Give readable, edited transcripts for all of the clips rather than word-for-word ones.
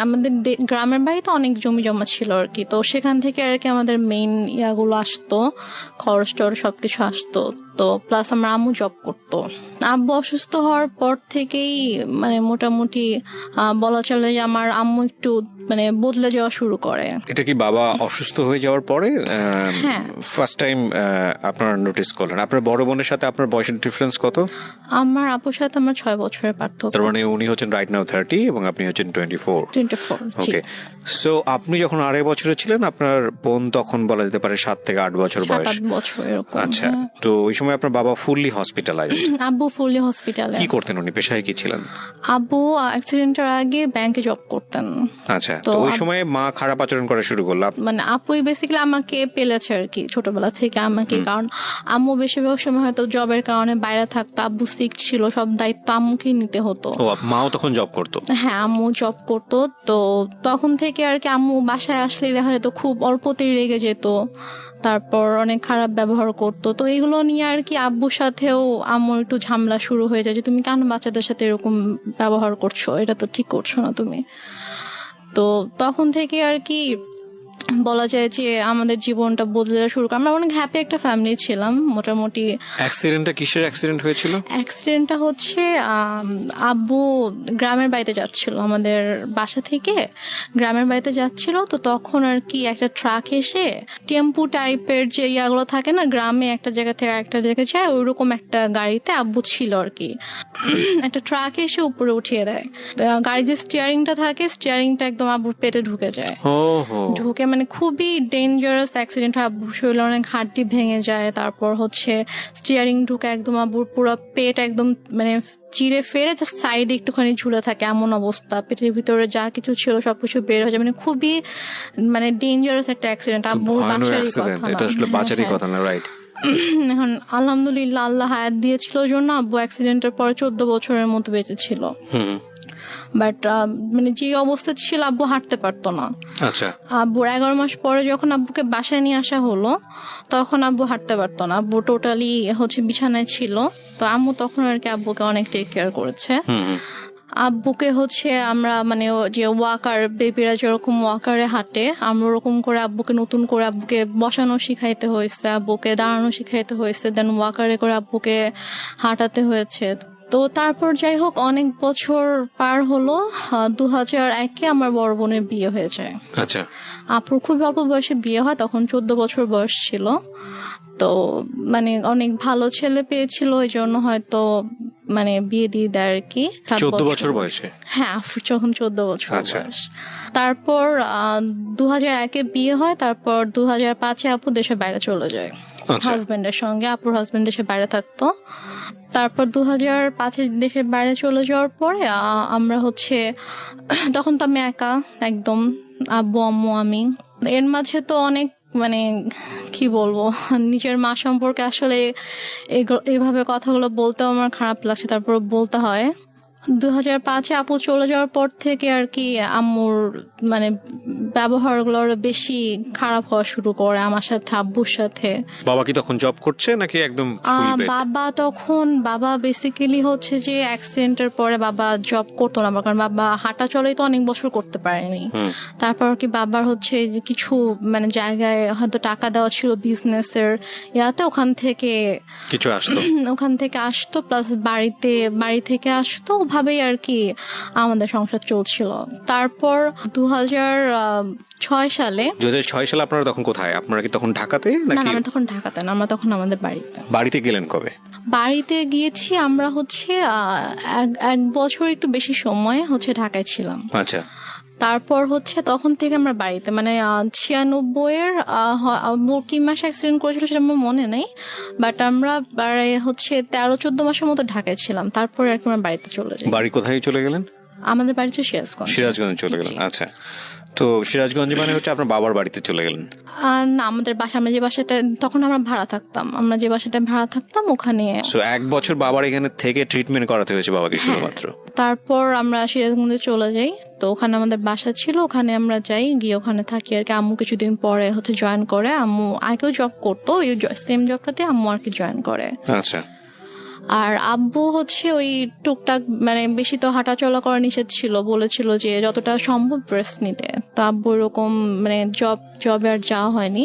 আমাদের গ্রামের বাড়িতে অনেক জমি জমা ছিল আর কি, তো সেখান থেকে আর কি আমাদের মেইন ইয়াগুলো আসতো, খরচ টর সবকিছু আসতো। তো প্লাস আমার আম্মু জব করতো। আব্বু অসুস্থ হওয়ার পর থেকেই মানে মোটামুটি বলা চলে যে আমার আম্মু একটু মানে বদলে যাওয়া শুরু করে। এটা কি বাবা অসুস্থ হয়ে যাওয়ার পরে হ্যাঁ। ফার্স্ট টাইম আপনারা নোটিস করলেন? আপনার বড় বোনের সাথে আপনার বয়সের ডিফারেন্স কত? আমার আপুর সাথে আমার 6 বছরের পার্থক্য। তার মানে উনি হচ্ছেন রাইট নাও 30 এবং আপনি হচ্ছেন 24। 24। ওকে, সো আপনি যখন 2.5 বছরের ছিলেন, আপনার বোন তখন বলা যেতে পারে 7 থেকে 8 বছর বয়স। 7-8 বছর এরকম। আচ্ছা, তো ওই সময় আপনার বাবা ফুললি হসপিটালাইজড। আব্বু ফুললি হসপিটালে। কি করতেন উনি, পেশায় কি ছিলেন? আব্বু অ্যাক্সিডেন্টের আগে ব্যাংকে জব করতেন। আচ্ছা, তো ওই সময় মা খারাপ আচরণ করা শুরু করলো? মানে আপুই বেসিক্যালি আমাকে পেলেছে আর কি ছোটবেলা থেকে আমাকে, কারণ আম্মু বেশিরভাগ সময় হয়তো জবের কারণে বাইরে থাকতো, আব্বু সিক ছিল, সব দায়িত্ব আম্মুকেই নিতে হতো। ও, মাও তখন জব করতো? হ্যাঁ, আম্মু জব করতো। তো তখন থেকে আর কি আম্মু বাসায় আসলেই দেখা যেত খুব অল্পতেই রেগে যেত, তারপর অনেক খারাপ ব্যবহার করতো। তো এগুলো নিয়ে আর কি আব্বুর সাথেও আম্মুর একটু ঝামেলা শুরু হয়ে যায় যে তুমি কেন বাচ্চাদের সাথে এরকম ব্যবহার করছো, এটা তো ঠিক করছো না তুমি। তো তখন থেকে আর কি বলা যায় যে আমাদের জীবনটা বদলে শুরু করে। আমরা অনেক হ্যাপি একটা ফ্যামিলি ছিলাম মোটামুটি। অ্যাক্সিডেন্টটা কিসের অ্যাক্সিডেন্ট হয়েছিল? অ্যাক্সিডেন্টটা হচ্ছে আব্বু গ্রামের বাড়িতে যাচ্ছিল, আমাদের বাসা থেকে গ্রামের বাড়িতে যাচ্ছিল। তো তখন আর কি একটা ট্রাক এসে টেম্পু টাইপের যে ইয়াগুলো থাকে না গ্রামে, একটা জায়গা থেকে একটা জায়গায় যায়, ওইরকম একটা গাড়িতে আব্বু ছিল আর কি। একটা ট্রাক এসে উপরে উঠিয়ে দেয়, গাড়ির যে স্টিয়ারিংটা থাকে স্টিয়ারিংটা একদম আব্বুর পেটে ঢুকে যায়। ঢুকে মানে খুবই ডেঞ্জারাস অ্যাক্সিডেন্ট হয়। আব্বুর শরীরে অনেক হাড্ডি ভেঙে যায়, তারপর হচ্ছে স্টিয়ারিং ঢুকে একদম আব্বুর পুরো পেট একদম মানে চিড়ে ফেরে জাস্ট সাইডে একটুখানি ঝুলে থাকে, এমন অবস্থা। পেটের ভিতরে যা কিছু ছিল সবকিছু বের হয়ে যায়, মানে খুবই মানে ডেঞ্জারাস একটা অ্যাক্সিডেন্ট। আব্বুর বাচ্চারই কথা না, রাইট? এখন আলহামদুলিল্লাহ আল্লাহ হায়াত দিয়েছিল জন্য আব্বু অ্যাক্সিডেন্টের পরে 14 বছরের মতো বেঁচে ছিল। বাট মানে যে অবস্থা ছিল আব্বু হাঁটতে পারতো না। আচ্ছা, আব্বুর 11 মাস পরে যখন আব্বুকে বাসায় নিয়ে আসা হলো তখন আব্বু হাঁটতে পারতো না, আব্বু টোটালি হচ্ছে বিছানায় ছিল। তো আম্মু তখন আর কি আব্বুকে অনেক টেক কেয়ার করেছে। আব্বুকে হচ্ছে আমরা মানে যে ওয়াকার, বেবিরা যেরকম ওয়াকারে হাঁটে আমরা ওরকম করে আব্বুকে নতুন করে আব্বুকে বসানো শিখাইতে হয়েছে, আব্বুকে দাঁড়ানো শিখাইতে হয়েছে, দেন ওয়াকারে করে আব্বুকে হাঁটাতে হয়েছে। তো তারপর যাই হোক অনেক বছর পার হলো, 2001-এ আমার বড় বোনের বিয়ে হয়ে যায়। আচ্ছা, আপুর খুব অল্প বয়সে বিয়ে হয়, তখন 14 বছর বয়স ছিল। তো মানে অনেক ভালো ছেলে পেয়েছিল, এই জন্য হয়তো মানে বিয়ে দিয়ে দেয় আর কি। 14 বছর বয়সে? হ্যাঁ, আপুর যখন 14 বছর বয়স। তারপর 2001-এ বিয়ে হয়, তারপর 2005-এ আপু দেশের বাইরে চলে যায় হাজবেন্ডের সঙ্গে। আপুর হাজবেন্ড দেশের বাইরে থাকতো। তারপর 2005-এ দেশের বাইরে চলে যাওয়ার পরে আমরা হচ্ছে তখন তো আমি একা একদম, আব্বু আম্মু আমি। এর মাঝে তো অনেক মানে কি বলবো, নিজের মা সম্পর্কে আসলে এইভাবে কথাগুলো বলতেও আমার খারাপ লাগছে, তারপর বলতে হয়। 2005-এ আপু চলে যাওয়ার পর থেকে আর কি আম্মুর মানে ব্যবহারগুলো বেশি খারাপ হওয়া শুরু করে আমার সাথে, আব্বুর সাথে। বাবা কি তখন জব করছে নাকি একদম? বাবা বেসিক্যালি হচ্ছে যে অ্যাক্সিডেন্টের পরে বাবা জব করতো না, কারণ বাবা হাঁটা চলাই তো অনেক বছর করতে পারেনি। তারপর কি বাবার হচ্ছে যে কিছু মানে জায়গায় হয়তো টাকা দেওয়া ছিল বিজনেসের ইয়াতে, ওখান থেকে আসতো প্লাস বাড়ি থেকে আসতো, ওভাবেই আর কি আমাদের সংসার চলছিল। তারপর 2006 সালে আপনারা তখন কোথায়? আপনারা কি তখন ঢাকাতে নাকি? না, আমরা তখন ঢাকাতে না, আমরা তখন আমাদের বাড়িতে গেলেন কবে? বাড়িতে গিয়েছি আমরা হচ্ছে 1 বছর একটু বেশি সময় হচ্ছে ঢাকায় ছিলাম। আচ্ছা, তারপর হচ্ছে তখন থেকে আমরা বাড়িতে মানে 96-এর কি মাসে অ্যাক্সিডেন্ট করেছিল সেটা আমার মনে নেই, বাট আমরা হচ্ছে 13-14 মাসের মতো ঢাকায় ছিলাম। তারপরে আর কি আমরা বাড়িতে চলে যাই। বাড়ি কোথায় চলে গেলেন? আমাদের বাড়ি তো সিরাজগঞ্জ চলে গেলেন। আচ্ছা, তো সিরাজগঞ্জ মানে হচ্ছে আপনার বাবার বাড়িতে চলে গেলেন? না, আমাদের বাসা, আমরা যে বাসাটা তখন আমরা ভাড়া থাকতাম, ওখানে 1 বছর বাবার এখানে থেকে ট্রিটমেন্ট করাতে হয়েছে বাবাকে শুধুমাত্র। তারপর আমরা সিরাজগঞ্জে চলে যাই। তো ওখানে আমাদের বাসা ছিল, ওখানে আমরা যাই, গিয়ে ওখানে থাকি আর কি। আম্মু কিছুদিন পরে হচ্ছে জয়েন করে, আম্মু আগেও জব করতো, এই সেম জবটাতে আম্মু আর কি জয়েন করে। আচ্ছা, আর আব্বু হচ্ছে ওই টুকটাক মানে বেশি তো হাঁটাচলা করা নিষেধ ছিল, বলেছিল যে যতটা সম্ভব রেস্ট নিতে। তো আব্বু এরকম মানে জবে আর যাওয়া হয়নি,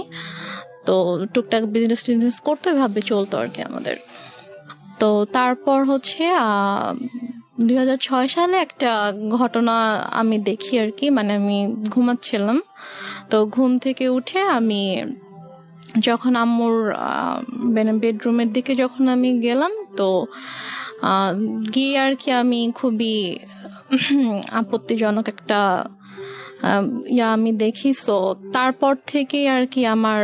তো টুকটাক বিজনেস করতে ভাবে চলতো আর কি আমাদের। তো তারপর হচ্ছে 2006 সালে একটা ঘটনা আমি দেখি আর কি, মানে আমি ঘুমাচ্ছিলাম, তো ঘুম থেকে উঠে আমি যখন আম্মুর মানে বেডরুমের দিকে যখন আমি গেলাম, তো গিয়ে আর কি আমি খুবই আপত্তিজনক একটা আমি দেখি। সো তারপর থেকে আর কি আমার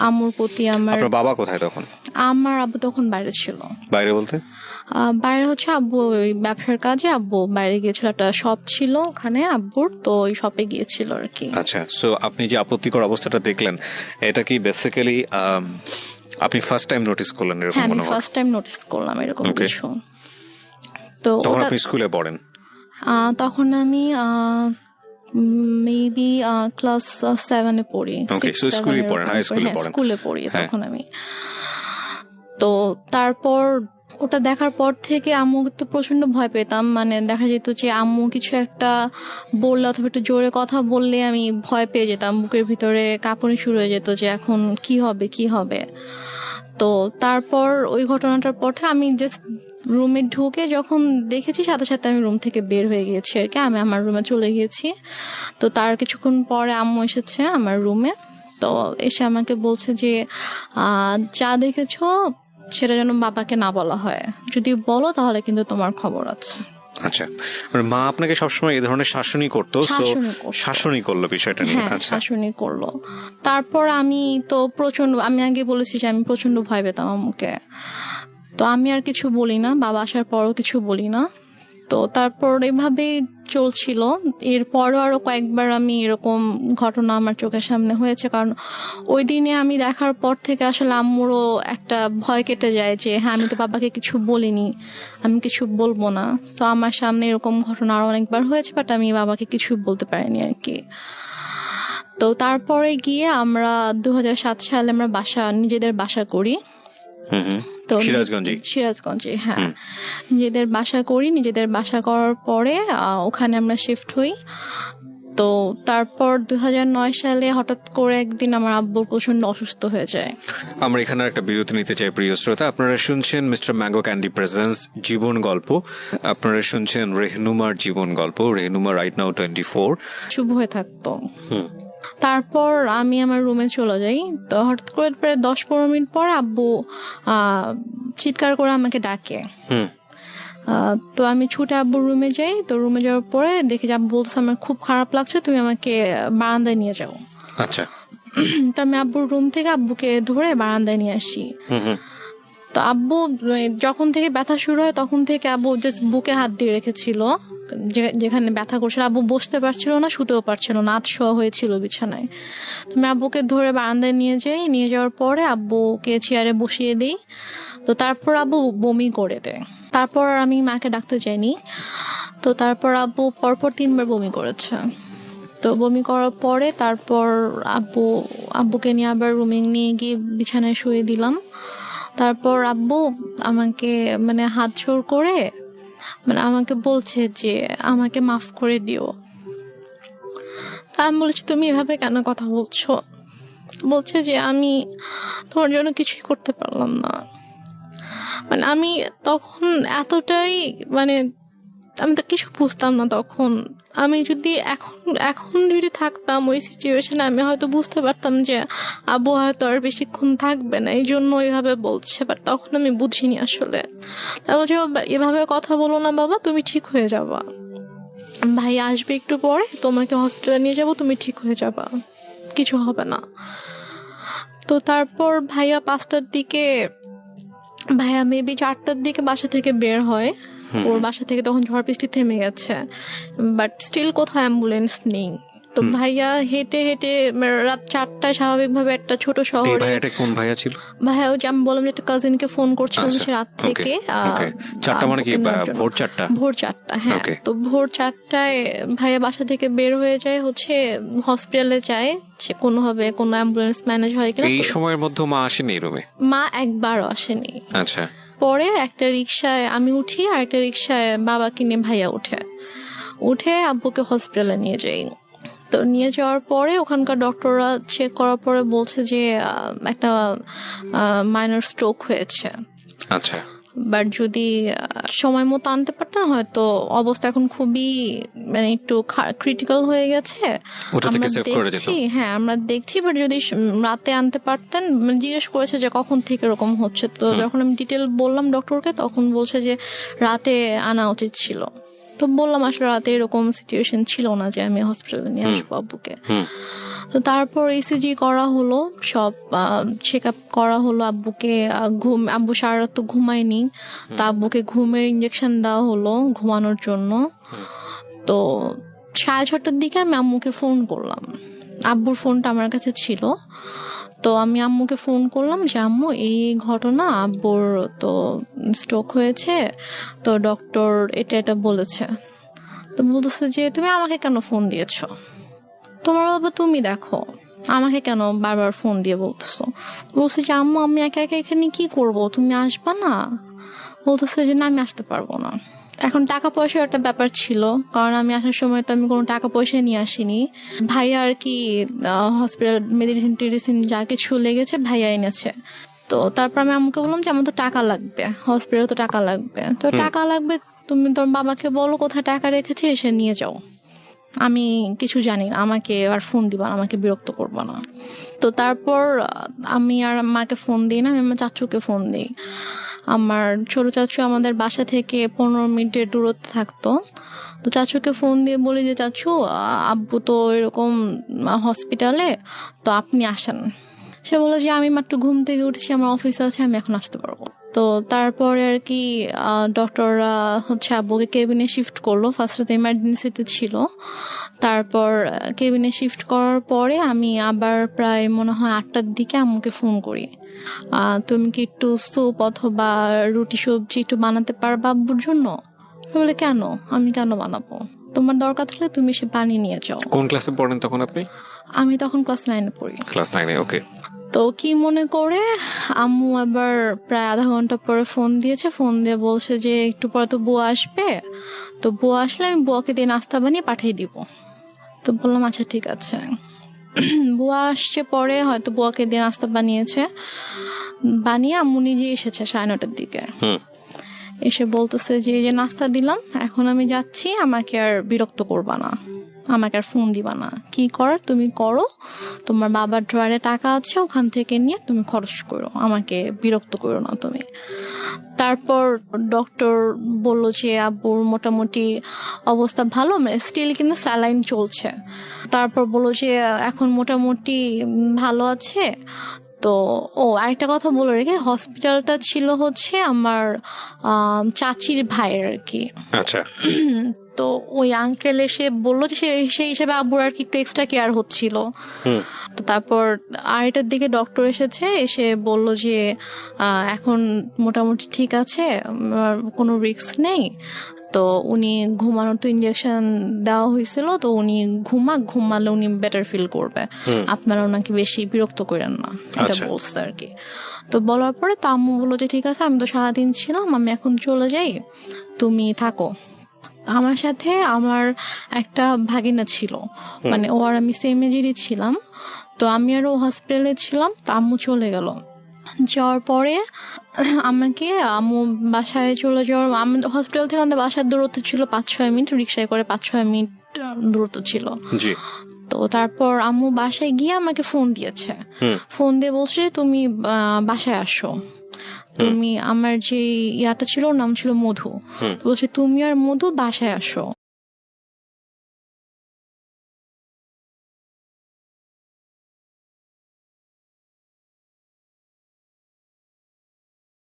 আম্মুর প্রতি আপনার বাবা কোথায় তখন? আমার আব্বু তখন বাইরে ছিল। বাইরে বলতে? বাইরে হচ্ছে আব্বু ওই ব্যবসার কাজে আব্বু বাইরে গিয়েছিল, একটা শপ ছিল ওখানে আব্বুর, তো ওই শপে গিয়েছিল আর কি। আচ্ছা, সো আপনি যে আপত্তিকর অবস্থাটা দেখলেন, এটা কি বেসিক্যালি আপনি ফার্স্ট টাইম নোটিস করলেন এরকম? হ্যাঁ, আমি কোনো ফার্স্ট টাইম নোটিস করলাম এরকম Okay. কিছু। তো তখন আপনি স্কুলে পড়েন? তখন আমি মেবি ক্লাস 7-এ পড়ি। Okay, so স্কুলে পড়েন, হাই স্কুলে পড়েন। স্কুলে পড়ি হ্যাঁ। তখন আমি। তো তারপর ওটা দেখার পর থেকে আম্মু তো প্রচন্ড ভয় পেতাম, মানে দেখা যেত যে আম্মু কিছু একটা বললে অথবা একটু জোরে কথা বললে আমি ভয় পেয়ে যেতাম, বুকের ভিতরে কাঁপুনি শুরু হয়ে যেত যে এখন কি হবে কি হবে। তো তারপর ওই ঘটনাটার পর থেকে আমি জাস্ট রুমে ঢুকে যখন দেখেছি সাথে সাথে আমি রুম থেকে বের হয়ে গিয়েছি আর কি, আমি আমার রুমে চলে গিয়েছি। তো তার কিছুক্ষণ পরে আম্মু এসেছে আমার রুমে, তো এসে আমাকে বলছে যে যা দেখেছো সেটা যেন বাবাকে না বলা হয়, যদি বলো তাহলে কিন্তু তোমার খবর আছে। আচ্ছা, মানে মা আপনাকে সবসময় এই ধরনের শাসনই করতো? শাসনই করলো বিষয়টা নিয়ে? হ্যাঁ, আচ্ছা, শাসনই করলো। তারপর আমি তো আমি আগে বলেছি যে আমি প্রচন্ড ভয় পেতাম আম্মুকে, তো আমি আর কিছু বলি না, বাবা আসার পরও কিছু বলি না। তো তারপর এভাবেই চলছিল। এরপরও আরো কয়েকবার আমি এরকম ঘটনা আমার চোখের সামনে হয়েছে, কারণ ওই দিনে আমি দেখার পর থেকে আসলে আম্মুরও একটা ভয় কেটে যায় যে হ্যাঁ আমি তো বাবাকে কিছু বলিনি, আমি কিছু বলবো না। তো আমার সামনে এরকম ঘটনা আরো অনেকবার হয়েছে, বাট আমি বাবাকে কিছু বলতে পারিনি আর কি। তো তারপরে গিয়ে আমরা 2007 সালে আমরা নিজেদের বাসা করি। তো সিরাজগঞ্জে, হ্যাঁ, নিজেদের বাসা করি। নিজেদের বাসা করার পরে ওখানে আমরা শিফট হই। তো তারপর 2009 সালে হঠাৎ করে একদিন আমার আব্বু প্রচন্ড অসুস্থ হয়ে যায়। আমরা এখানে একটা বিরতি নিতে চাই প্রিয় শ্রোতা। আপনারা শুনছেন মিস্টার ম্যাঙ্গো ক্যান্ডি প্রেজেন্স জীবন গল্প। আপনারা শুনছেন রেহনুমার জীবন গল্প। রেহনুমা রাইট নাও 24 শুভ হয়ে থাকতো। তারপর আমি আমার রুমে চলে যাই। তো হঠাৎ করে প্রায় 10-15 মিনিট পর আব্বু চিৎকার করে আমাকে ডাকে। তো আমি ছুটে আব্বুর রুমে যাই। তো রুমে যাওয়ার পরে দেখি যে আব্বু বলছে আমার খুব খারাপ লাগছে, তুমি আমাকে বারান্দায় নিয়ে যাও। আচ্ছা, তো আমি আব্বুর রুম থেকে আব্বুকে ধরে বারান্দায় নিয়ে আসি। তো আব্বু যখন থেকে ব্যথা শুরু হয় তখন থেকে আব্বু জাস্ট বুকে হাত দিয়ে রেখেছিল, যেখানে ব্যথা করছিল। আব্বু বসতে পারছিল না, শুতেও পারছিল না, শোয়া হয়েছিল বিছানায়। তো আমি আব্বুকে ধরে বারান্দায় নিয়ে যাই। নিয়ে যাওয়ার পরে আব্বুকে চেয়ারে বসিয়ে দিই। তো তারপর আব্বু বমি করে দেয়। তারপর আমি মাকে ডাকতে যাইনি। তো তারপর আব্বু পরপর 3বার বমি করেছে। তো বমি করার পরে তারপর আব্বুকে নিয়ে আবার রুমে নিয়ে গিয়ে বিছানায় শুয়ে দিলাম। তারপর আব্বু আমাকে মানে হাত জোড় করে মানে আমাকে বলছে যে আমাকে মাফ করে দিও। তা আমি বলছি তুমি এভাবে কেন কথা বলছো? বলছে যে আমি তোমার জন্য কিছুই করতে পারলাম না। মানে আমি তখন এতটাই মানে আমি তো কিছু বুঝতাম না তখন। আমি যদি এখন যদি থাকতাম ওই সিচুয়েশনে, আমি হয়তো বুঝতে পারতাম যে আব্বু হয়তো আর বেশিক্ষণ থাকবে না, এই জন্য ওইভাবে বলছে। বাট তখন আমি বুঝিনি আসলে। তা বলছে এভাবে কথা বলো না বাবা, তুমি ঠিক হয়ে যাবা, ভাই আসবে একটু পরে, তোমাকে হসপিটালে নিয়ে যাবো, তুমি ঠিক হয়ে যাবা, কিছু হবে না। তো তারপর ভাইয়া 5টার দিকে, ভাইয়া মেবি 4টার দিকে বাসা থেকে বের হয়। ওর বাসা থেকে তখন ঝড় বৃষ্টি থেমে গেছে, বাট স্টিল কোথাও অ্যাম্বুলেন্স নেই। তো ভাইয়া হেঁটে হেঁটে রাত 4টায় স্বাভাবিকভাবে একটা ছোট শহরে। কোন ভাইয়া ছিল? ভাইয়া ওই যে আমি বললাম যে একটা কাজিনকে ফোন করছিল সে রাত থেকে। 4টা মানে কি ভোর 4টা? ভোর 4টা, হ্যাঁ। তো ভোর 4টায় ভাইয়া বাসা থেকে বের হয়ে যায়, হচ্ছে হসপিটালে যায়, সে কোনোভাবে কোনো অ্যাম্বুলেন্স ম্যানেজ হয় কিনা। এই সময়ের মধ্যে মা আসেনি রুমে? মা একবারও আসেনি। আচ্ছা। পরে একটা রিক্সায় আমি উঠি, আর একটা রিক্সায় বাবাকে নিয়ে ভাইয়া উঠে আব্বুকে হসপিটালে নিয়ে যাই। তো নিয়ে যাওয়ার পরে ওখানকার ডক্টররা চেক করার পরে বলছে যে একটা মাইনর স্ট্রোক হয়েছে। আচ্ছা, বাট যদি সময় মতো আনতে পারতাম হয়তো অবস্থা এখন খুবই মানে একটু ক্রিটিক্যাল হয়ে গেছে। ওটা থেকে আমরা সেভ করে যেত। দেখছি, হ্যাঁ আমরা দেখছি, বাট যদি রাতে আনতে পারতেন। মানে জিজ্ঞেস করেছে যে কখন থেকে এরকম হচ্ছে, তো যখন আমি ডিটেল বললাম ডক্টরকে তখন বলছে যে রাতে আনা উচিত ছিল। তো বললাম আসলে রাতে এরকম সিচুয়েশন ছিল না যে আমি হসপিটালে নিয়ে আসবো আব্বুকে। তো তারপর ইসিজি করা হলো, সব চেক আপ করা হলো আব্বুকে। আব্বু সারা রাত তো ঘুমায়নি, তা আব্বুকে ঘুমের ইঞ্জেকশন দেওয়া হলো ঘুমানোর জন্য। তো 6:30টার দিকে আমি আম্মুকে ফোন করলাম, আব্বুর ফোনটা আমার কাছে ছিল। তো আমি আম্মুকে ফোন করলাম যে আম্মু এই ঘটনা, আব্বুর তো স্ট্রোক হয়েছে, তো ডক্টর এটা বলেছে। তো বলতেছে যে তুমি আমাকে কেন ফোন দিয়েছো, তোমার বাবা তুমি দেখো, আমাকে কেন বারবার ফোন দিয়ে বলতেছো। বলছে যে আম্মু আমি একা একা এখানে কি করব, তুমি আসবা না? বলতেছে যে না আমি আসতে পারবো না। এখন টাকা পয়সার একটা ব্যাপার ছিল, কারণ আমি আসার সময় তো আমি কোনো টাকা পয়সা নিয়ে আসিনি। ভাইয়া আর কি হসপিটাল মেডিসিন যা কিছু লেগেছে ভাইয়া এনেছে। তো তারপর আমি আম্মুকে বললাম যে আমার তো টাকা লাগবে, হসপিটালে তো টাকা লাগবে, তো টাকা লাগবে, তুমি তোর বাবাকে বলো কোথায় টাকা রেখেছে এসে নিয়ে যাও, আমি কিছু জানি না, আমাকে আর ফোন দিবা না, আমাকে বিরক্ত করবা না। তো তারপর আমি আর মাকে ফোন দিই না, আমি আমার চাচুকে ফোন দিই। আমার ছোট চাচু আমাদের বাসা থেকে 15 মিনিটের দূরত্বে থাকতো। তো চাচুকে ফোন দিয়ে বলি যে চাচু আব্বু তো এরকম হসপিটালে, তো আপনি আসেন। সে বলে যে আমি মাত্র ঘুম থেকে উঠেছি, আমার অফিস আছে, আমি এখন আসতে পারবো। তো তারপরে আর কি ডক্টররা হচ্ছে আব্বুকে কেবিনে শিফট করলো। ফার্স্টে তো এমার্জেন্সিতে ছিল, তারপর কেবিনে শিফট করার পরে আমি আবার প্রায় মনে হয় 8টার দিকে আম্মুকে ফোন করি, তুমি কি একটু স্যুপ অথবা রুটি সবজি একটু বানাতে পারবা আব্বুর জন্য? বলে কেন, আমি কেন বানাবো, তোমার দরকার থাকলে তুমি সে বানিয়ে নিয়ে যাও। কোন ক্লাসে পড়েন তখন আপনি? আমি তখন ক্লাস 9-এ পড়ি। ক্লাস 9-এ, ওকে। তো কি মনে করে আম্মু আবার প্রায় আধা ঘন্টা পরে ফোন দিয়েছে, ফোন দিয়ে বলছে যে একটু পরে তো বুয়া আসবে, তো বুয়া আসলে আমি বুয়াকে দিয়ে নাস্তা বানিয়ে পাঠিয়ে দিব। তো বললাম আচ্ছা ঠিক আছে। বুয়া আসছে পরে, হয়তো বুয়াকে দিয়ে নাস্তা বানিয়ে আম্মু নিজে এসেছে 9:30টার দিকে। এসে বলতেছে যে এই যে নাস্তা দিলাম, এখন আমি যাচ্ছি, আমাকে আর বিরক্ত করবা না, আমাকে আর ফোন দিবা না, কি করার তুমি করো, তোমার বাবার ড্রয়ারে টাকা আছে ওখান থেকে নিয়ে তুমি খরচ করো, আমাকে বিরক্ত করো না তুমি। তারপর ডক্টর বললো যে আব্বুর মোটামুটি অবস্থা ভালো, মানে স্টিল কিন্তু স্যালাইন চলছে। তারপর বললো যে এখন মোটামুটি ভালো আছে। তো আরেকটা কথা বলে রেখে, হসপিটালটা ছিল হচ্ছে আমার চাচির ভাইয়ের আর কি। আচ্ছা। তো ওই আঙ্কেল এসে বললো যে সেই হিসেবে আব্বুর আর কি একটু এক্সট্রা কেয়ার হচ্ছিল। তো তারপর 8টার দিকে ডক্টর এসে বলল যে এখন মোটামুটি ঠিক আছে, কোনো রিস্ক নেই। তো উনি ঘুমানোর তো ইঞ্জেকশন দেওয়া হয়েছিল, তো উনি ঘুমালে উনি বেটার ফিল করবে, আপনারা ওনাকে বেশি বিরক্ত করেন না, এটা বলছে আর কি। তো বলার পরে তো আম্মু বললো যে ঠিক আছে, আমি তো সারাদিন ছিলাম, আমি এখন চলে যাই, তুমি থাকো। আমার সাথে আমার একটা ভাগিনা ছিল, মানে ও আর আমি সেম এজেরই ছিলাম। তো আমি আর ও হসপিটালে ছিলাম, তো আম্মু চলে গেল। যাওয়ার পরে আমাকে আম্মু বাসায় চলে যাওয়ার, হসপিটাল থেকে আমাদের বাসার দূরত্ব ছিল 5-6 মিনিট, রিক্সায় করে 5-6 মিনিট দূরত্ব ছিল। তো তারপর আম্মু বাসায় গিয়ে আমাকে ফোন দিয়েছে, ফোন দিয়ে বলছে তুমি বাসায় আসো, তুমি আমার যে ইয়াটা ছিল ওর নাম ছিল মধু, বলছে তুমি আর মধু বাসায় আসো।